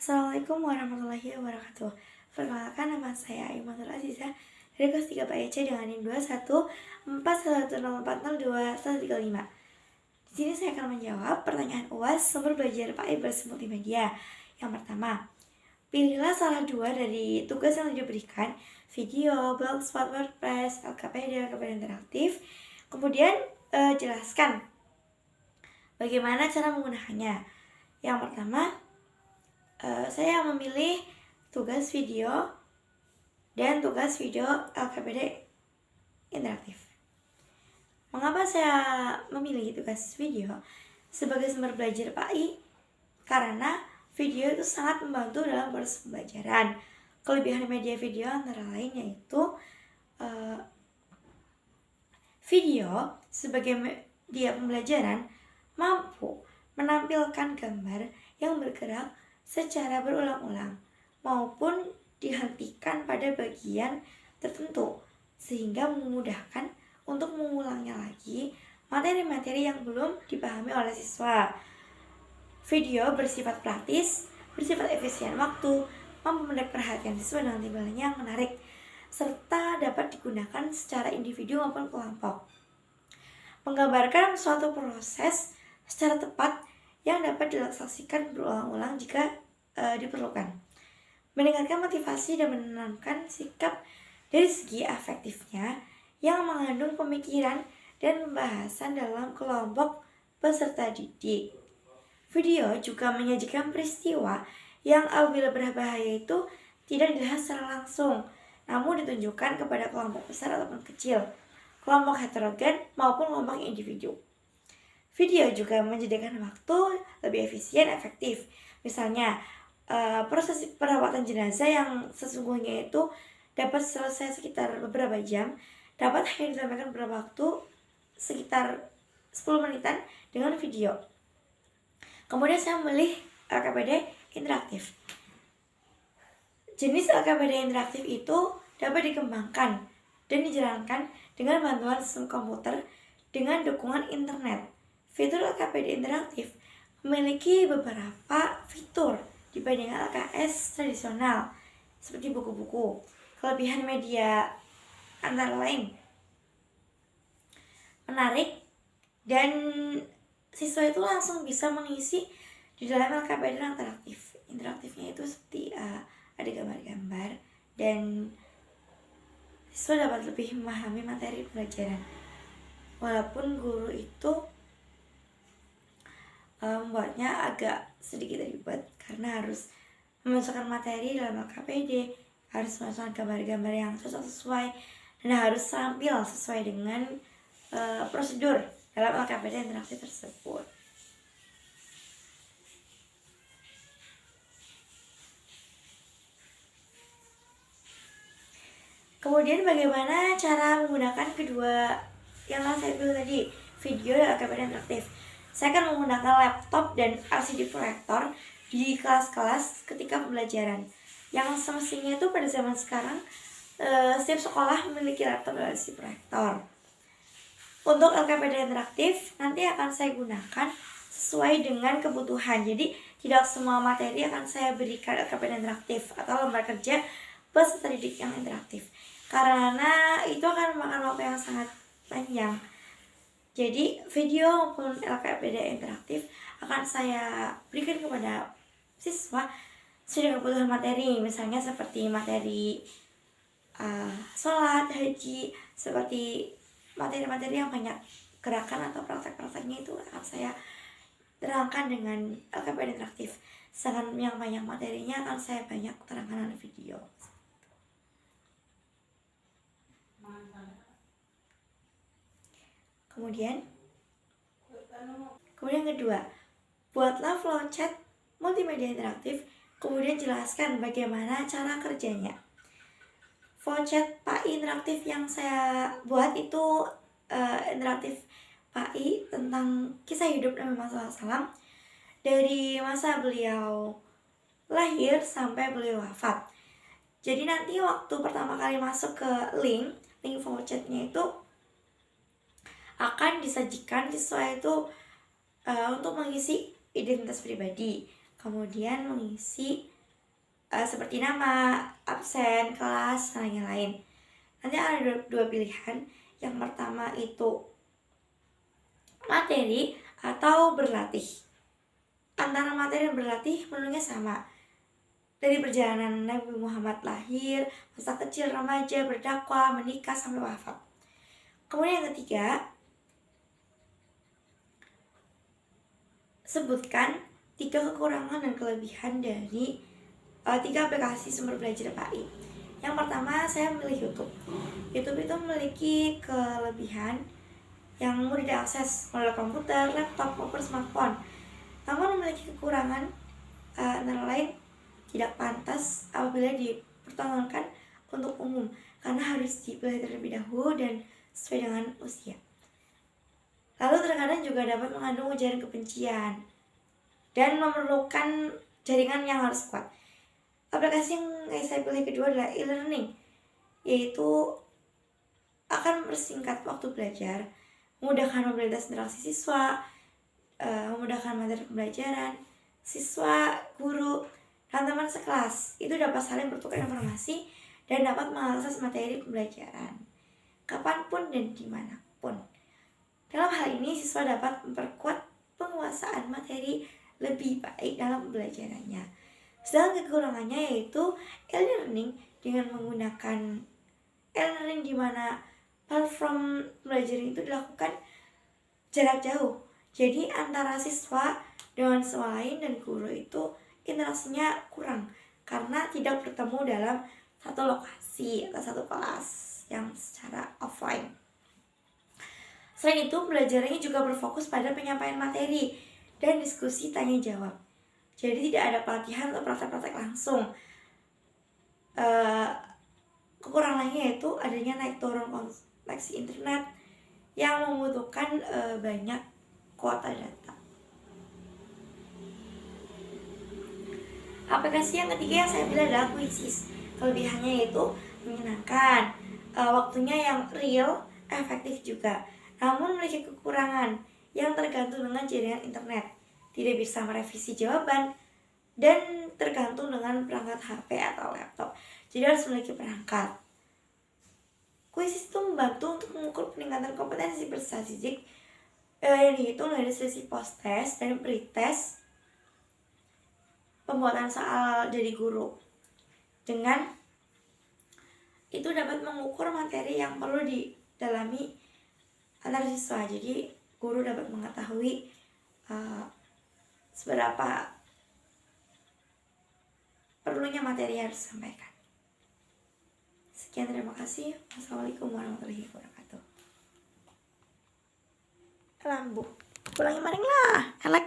Assalamualaikum warahmatullahi wabarakatuh. Perkenalkan, nama saya Aimatul Aziza dari kelas 3 PAC dengan NIM 214104021135. Di sini saya akan menjawab pertanyaan UAS sumber belajar PAI multimedia. Yang pertama, pilihlah salah dua dari tugas yang diberikan: video, blogspot, WordPress, LKPD, LKPD interaktif. Kemudian jelaskan bagaimana cara menggunakannya. Yang pertama, saya memilih tugas video dan tugas video LKPD interaktif. Mengapa saya memilih tugas video sebagai sumber belajar PAI? Karena video itu sangat membantu dalam proses pembelajaran. Kelebihan media video antara lain yaitu video sebagai media pembelajaran mampu menampilkan gambar yang bergerak secara berulang-ulang maupun dihentikan pada bagian tertentu, sehingga memudahkan untuk mengulangnya lagi materi-materi yang belum dipahami oleh siswa. Video bersifat praktis, bersifat efisien waktu, mampu menarik perhatian siswa dengan timbalannya yang menarik, serta dapat digunakan secara individu maupun kelompok. Menggambarkan suatu proses secara tepat yang dapat dilaksanakan berulang-ulang jika diperlukan. Meningkatkan motivasi dan menanamkan sikap dari segi afektifnya yang mengandung pemikiran dan pembahasan dalam kelompok peserta didik. Video juga menyajikan peristiwa yang apabila berbahaya itu tidak dilihat secara langsung, namun ditunjukkan kepada kelompok besar ataupun kecil, kelompok heterogen maupun kelompok individu. Video juga menjadikan waktu lebih efisien, efektif. Misalnya, proses perawatan jenazah yang sesungguhnya itu dapat selesai sekitar beberapa jam, dapat hanya disampaikan beberapa waktu, sekitar 10 menitan dengan video. Kemudian saya memilih LKPD interaktif. Jenis LKPD interaktif itu dapat dikembangkan dan dijalankan dengan bantuan sistem komputer dengan dukungan internet. Fitur LKPD interaktif memiliki beberapa fitur dibandingkan LKS tradisional, seperti buku-buku. Kelebihan media antara lain menarik dan siswa itu langsung bisa mengisi di dalam LKPD interaktif. Interaktifnya itu seperti ada gambar-gambar dan siswa dapat lebih memahami materi pelajaran. Walaupun guru itu membuatnya agak sedikit ribet karena harus memasukkan materi dalam LKPD, harus memasukkan gambar-gambar yang cocok sesuai, dan harus tampil sesuai dengan prosedur dalam LKPD interaktif tersebut. Kemudian bagaimana cara menggunakan kedua yang saya pilih tadi, video dan LKPD interaktif? Saya akan menggunakan laptop dan LCD proyektor di kelas-kelas ketika pembelajaran. Yang semestinya itu pada zaman sekarang setiap sekolah memiliki laptop dan LCD proyektor. Untuk LKPD interaktif nanti akan saya gunakan sesuai dengan kebutuhan. Jadi tidak semua materi akan saya berikan LKPD interaktif atau lembar kerja peserta didik yang interaktif, karena itu akan memakan waktu yang sangat panjang. Jadi video maupun LKPD interaktif akan saya berikan kepada siswa sesuai dengan kebutuhan materi, misalnya seperti materi sholat, haji, seperti materi-materi yang banyak gerakan atau praktek-prakteknya itu akan saya terangkan dengan LKPD interaktif. Sedangkan yang banyak materinya akan saya banyak terangkan dalam video. Kemudian kedua, buatlah flowchart multimedia interaktif, kemudian jelaskan bagaimana cara kerjanya. Flowchart PAI interaktif yang saya buat itu interaktif PAI tentang kisah hidup Nabi Muhammad SAW dari masa beliau lahir sampai beliau wafat. Jadi nanti waktu pertama kali masuk ke link flowchartnya itu akan disajikan siswa itu untuk mengisi identitas pribadi, kemudian mengisi seperti nama, absen, kelas, dan lain-lain. Nanti ada dua pilihan. Yang pertama itu materi atau berlatih. Antara materi dan berlatih menunya sama. Dari perjalanan Nabi Muhammad lahir, masa kecil, remaja, berdakwah, menikah, sampai wafat. Kemudian yang ketiga, sebutkan 3 kekurangan dan kelebihan dari 3 aplikasi sumber belajar PAI. Yang pertama, saya memilih YouTube. YouTube itu memiliki kelebihan yang mudah diakses melalui komputer, laptop, maupun smartphone. Namun memiliki kekurangan antara lain tidak pantas apabila dipertontonkan untuk umum, karena harus dipilih terlebih dahulu dan sesuai dengan usia. Lalu terkadang juga dapat mengandung ujaran kebencian dan memerlukan jaringan yang harus kuat. Aplikasi yang saya pilih kedua adalah e-learning, yaitu akan mempersingkat waktu belajar, memudahkan mobilitas interaksi siswa, memudahkan materi pembelajaran, siswa, guru, dan teman sekelas itu dapat saling bertukar informasi dan dapat mengakses materi pembelajaran kapanpun dan dimanapun. Dalam hal ini, siswa dapat memperkuat penguasaan materi lebih baik dalam pembelajarannya. Sedangkan kekurangannya yaitu e-learning dengan menggunakan e-learning di mana platform pembelajaran itu dilakukan jarak jauh. Jadi antara siswa dengan siswa lain dan guru itu interaksinya kurang karena tidak bertemu dalam satu lokasi atau satu kelas yang secara offline. Selain itu, pembelajarannya juga berfokus pada penyampaian materi dan diskusi tanya jawab. Jadi tidak ada pelatihan atau praktek-praktek langsung. Kekurangannya yaitu adanya naik turun koneksi internet yang membutuhkan banyak kuota data. Aplikasi yang ketiga yang saya pilih adalah Quizzes. Kelebihannya yaitu menyenangkan, waktunya yang real, efektif juga. Namun memiliki kekurangan yang tergantung dengan jaringan internet, tidak bisa merevisi jawaban, dan tergantung dengan perangkat HP atau laptop. Jadi harus memiliki perangkat. Quizzes itu membantu untuk mengukur peningkatan kompetensi berstatistik yang dihitung dari sesi post-test dan pre-test pembuatan soal dari guru. Dengan itu dapat mengukur materi yang perlu didalami antar siswa. Jadi guru dapat mengetahui seberapa perlunya materi yang harus disampaikan. Sekian, terima kasih. Wassalamualaikum warahmatullahi wabarakatuh. Lambu, ulangi maring lah, elek.